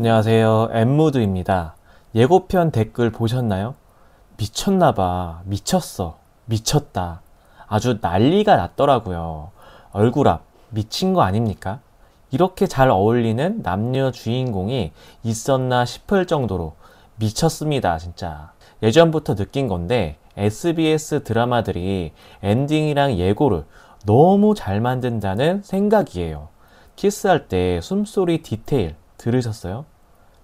안녕하세요. 엠무드입니다. 예고편 댓글 보셨나요? 미쳤나봐. 미쳤어. 미쳤다. 아주 난리가 났더라고요. 얼굴 앞 미친 거 아닙니까? 이렇게 잘 어울리는 남녀 주인공이 있었나 싶을 정도로 미쳤습니다, 진짜. 예전부터 느낀 건데 SBS 드라마들이 엔딩이랑 예고를 너무 잘 만든다는 생각이에요. 키스할 때 숨소리 디테일 들으셨어요?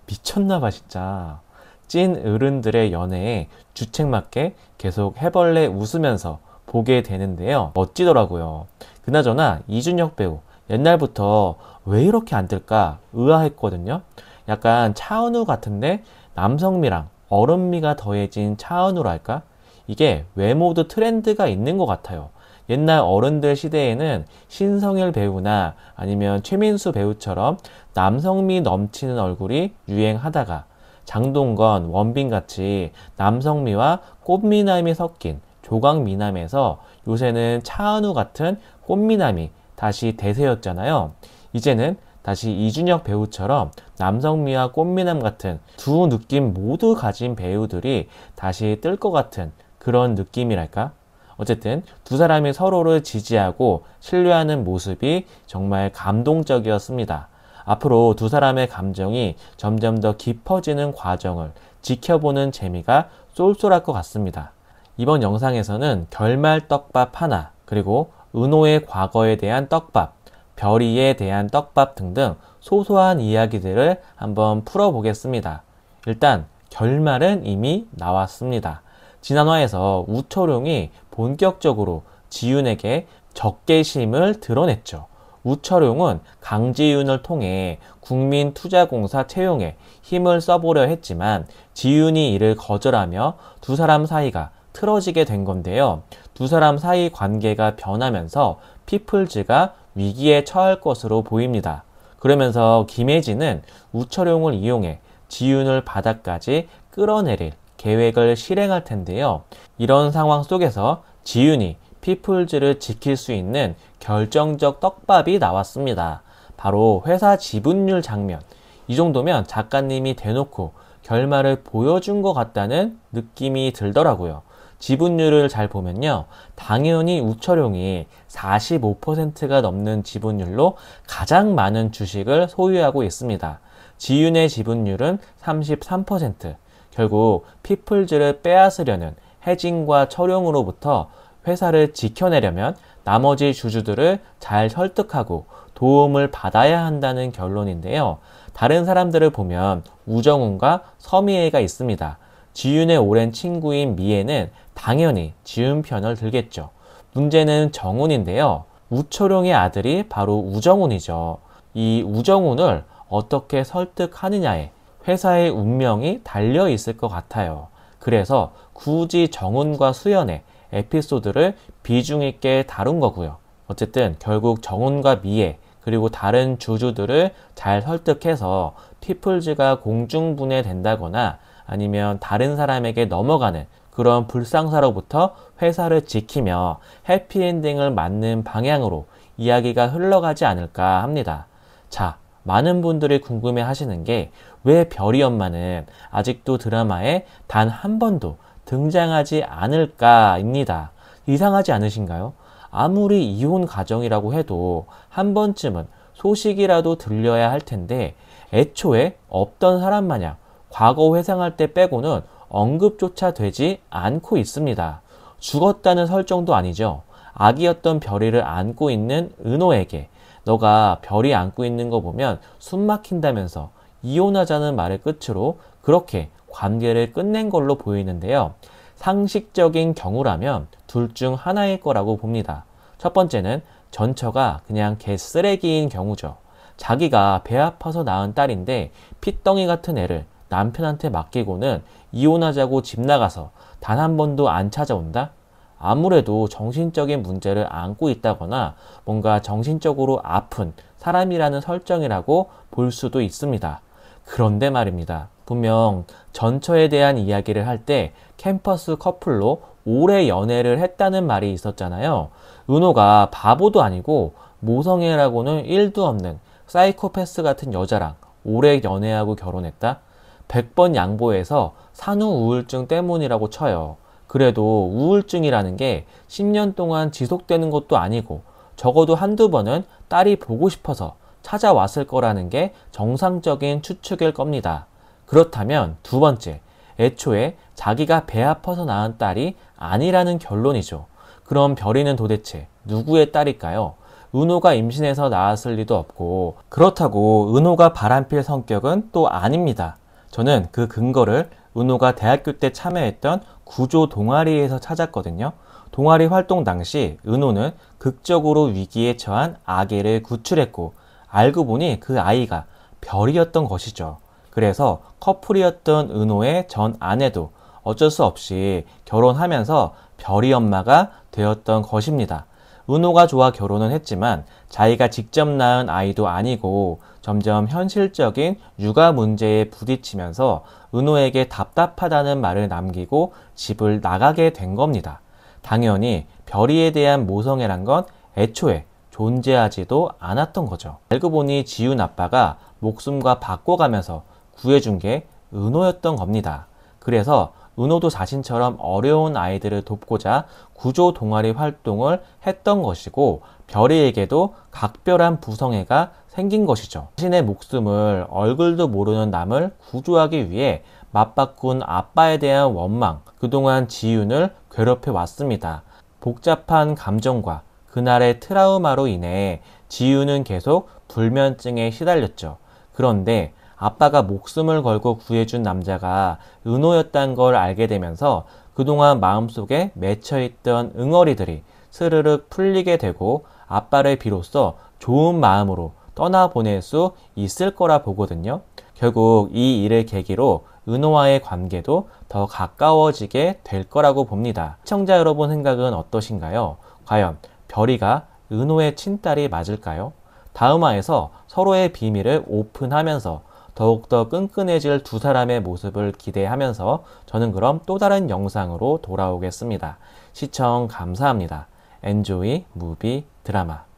미쳤나봐 진짜. 찐 어른들의 연애에 주책맞게 계속 해벌레 웃으면서 보게 되는데요. 멋지더라고요. 그나저나 이준혁 배우 옛날부터 왜 이렇게 안 뜰까 의아했거든요. 약간 차은우 같은데 남성미랑 어른미가 더해진 차은우랄까? 이게 외모도 트렌드가 있는 것 같아요. 옛날 어른들 시대에는 신성일 배우나 아니면 최민수 배우처럼 남성미 넘치는 얼굴이 유행하다가 장동건, 원빈 같이 남성미와 꽃미남이 섞인 조각미남에서 요새는 차은우 같은 꽃미남이 다시 대세였잖아요. 이제는 다시 이준혁 배우처럼 남성미와 꽃미남 같은 두 느낌 모두 가진 배우들이 다시 뜰 것 같은 그런 느낌이랄까? 어쨌든 두 사람이 서로를 지지하고 신뢰하는 모습이 정말 감동적이었습니다. 앞으로 두 사람의 감정이 점점 더 깊어지는 과정을 지켜보는 재미가 쏠쏠할 것 같습니다. 이번 영상에서는 결말 떡밥 하나, 그리고 은호의 과거에 대한 떡밥, 별이에 대한 떡밥 등등 소소한 이야기들을 한번 풀어보겠습니다. 일단 결말은 이미 나왔습니다. 지난 화에서 우철용이 본격적으로 지윤에게 적개심을 드러냈죠. 우철용은 강지윤을 통해 국민투자공사 채용에 힘을 써보려 했지만 지윤이 이를 거절하며 두 사람 사이가 틀어지게 된 건데요. 두 사람 사이 관계가 변하면서 피플즈가 위기에 처할 것으로 보입니다. 그러면서 김혜진은 우철용을 이용해 지윤을 바닥까지 끌어내릴 계획을 실행할 텐데요. 이런 상황 속에서 지윤이 피플즈를 지킬 수 있는 결정적 떡밥이 나왔습니다. 바로 회사 지분율 장면. 이 정도면 작가님이 대놓고 결말을 보여준 것 같다는 느낌이 들더라고요. 지분율을 잘 보면요. 당연히 우철용이 45%가 넘는 지분율로 가장 많은 주식을 소유하고 있습니다. 지윤의 지분율은 33%. 결국 피플즈를 빼앗으려는 혜진과 철용으로부터 회사를 지켜내려면 나머지 주주들을 잘 설득하고 도움을 받아야 한다는 결론인데요. 다른 사람들을 보면 우정훈과 서미애가 있습니다. 지윤의 오랜 친구인 미애는 당연히 지윤 편을 들겠죠. 문제는 정훈인데요. 우철용의 아들이 바로 우정훈이죠. 이 우정훈을 어떻게 설득하느냐에 회사의 운명이 달려 있을 것 같아요. 그래서 굳이 정훈과 수연의 에피소드를 비중 있게 다룬 거고요. 어쨌든 결국 정훈과 미애 그리고 다른 주주들을 잘 설득해서 피플즈가 공중분해 된다거나 아니면 다른 사람에게 넘어가는 그런 불상사로부터 회사를 지키며 해피엔딩을 맞는 방향으로 이야기가 흘러가지 않을까 합니다. 자, 많은 분들이 궁금해 하시는 게 왜 별이 엄마는 아직도 드라마에 단 한 번도 등장하지 않을까입니다. 이상하지 않으신가요? 아무리 이혼 가정이라고 해도 한 번쯤은 소식이라도 들려야 할 텐데 애초에 없던 사람 마냥 과거 회상할 때 빼고는 언급조차 되지 않고 있습니다. 죽었다는 설정도 아니죠. 아기였던 별이를 안고 있는 은호에게 너가 별이 안고 있는 거 보면 숨 막힌다면서 이혼하자는 말을 끝으로 그렇게 관계를 끝낸 걸로 보이는데요. 상식적인 경우라면 둘 중 하나일 거라고 봅니다. 첫 번째는 전처가 그냥 개쓰레기인 경우죠. 자기가 배 아파서 낳은 딸인데 핏덩이 같은 애를 남편한테 맡기고는 이혼하자고 집 나가서 단 한 번도 안 찾아온다? 아무래도 정신적인 문제를 안고 있다거나 뭔가 정신적으로 아픈 사람이라는 설정이라고 볼 수도 있습니다. 그런데 말입니다. 분명 전처에 대한 이야기를 할 때 캠퍼스 커플로 오래 연애를 했다는 말이 있었잖아요. 은호가 바보도 아니고 모성애라고는 1도 없는 사이코패스 같은 여자랑 오래 연애하고 결혼했다? 100번 양보해서 산후 우울증 때문이라고 쳐요. 그래도 우울증이라는 게 10년 동안 지속되는 것도 아니고 적어도 한두 번은 딸이 보고 싶어서 찾아왔을 거라는 게 정상적인 추측일 겁니다. 그렇다면 두 번째, 애초에 자기가 배 아파서 낳은 딸이 아니라는 결론이죠. 그럼 별이는 도대체 누구의 딸일까요? 은호가 임신해서 낳았을 리도 없고, 그렇다고 은호가 바람필 성격은 또 아닙니다. 저는 그 근거를 은호가 대학교 때 참여했던 구조 동아리에서 찾았거든요. 동아리 활동 당시 은호는 극적으로 위기에 처한 아기를 구출했고, 알고 보니 그 아이가 별이었던 것이죠. 그래서 커플이었던 은호의 전 아내도 어쩔 수 없이 결혼하면서 별이 엄마가 되었던 것입니다. 은호가 좋아 결혼은 했지만 자기가 직접 낳은 아이도 아니고 점점 현실적인 육아 문제에 부딪히면서 은호에게 답답하다는 말을 남기고 집을 나가게 된 겁니다. 당연히 별이에 대한 모성애란 건 애초에 존재하지도 않았던 거죠. 알고 보니 지훈 아빠가 목숨과 바꿔가면서 구해준 게 은호였던 겁니다. 그래서 은호도 자신처럼 어려운 아이들을 돕고자 구조 동아리 활동을 했던 것이고, 별이에게도 각별한 부성애가 생긴 것이죠. 자신의 목숨을 얼굴도 모르는 남을 구조하기 위해 맞바꾼 아빠에 대한 원망, 그동안 지윤을 괴롭혀 왔습니다. 복잡한 감정과 그날의 트라우마로 인해 지윤은 계속 불면증에 시달렸죠. 그런데 아빠가 목숨을 걸고 구해준 남자가 은호였다는 걸 알게 되면서 그동안 마음속에 맺혀있던 응어리들이 스르륵 풀리게 되고 아빠를 비로소 좋은 마음으로 떠나보낼 수 있을 거라 보거든요. 결국 이 일을 계기로 은호와의 관계도 더 가까워지게 될 거라고 봅니다. 시청자 여러분 생각은 어떠신가요? 과연 별이가 은호의 친딸이 맞을까요? 다음화에서 서로의 비밀을 오픈하면서 더욱더 끈끈해질 두 사람의 모습을 기대하면서 저는 그럼 또 다른 영상으로 돌아오겠습니다. 시청 감사합니다. 엔조이 무비 드라마.